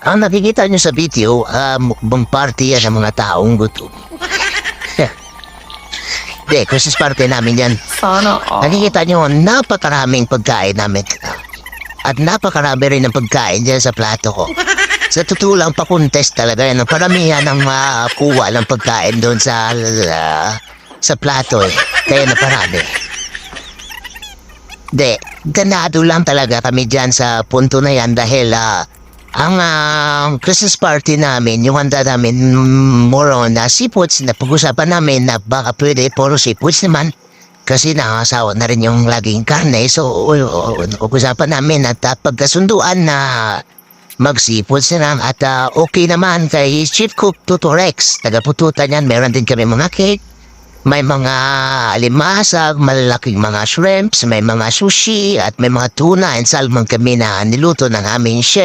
Ang nakikita nyo sa video, mukbang party yan ng mga taong gutom. Hindi, Christmas party namin yan. Sana all. Nakikita nyo, napakaraming pagkain namin. At napakarami rin ng pagkain dyan sa plato ko. Sa totoo lang, pa-contest talaga yan. Ang paramihan ng makuha ng pagkain doon sa plato eh. Kaya naparami. Hindi, ganado lang talaga kami dyan sa punto na yan dahil ang Christmas party namin, yung handa namin, more on seafoods na pag-usapan namin na baka pwede puro seafoods naman. Kasi nakasawa na rin yung laging karne. So, pag-usapan namin at pagkasunduan na mag-seafoods na lang. At okay naman kay Chief Cook Tutorex. Taga-pututan yan. Meron din kami mga cake. May mga alimasag, malalaking mga shrimps, may mga sushi, at may mga tuna and salmon kami na niluto ng aming chef.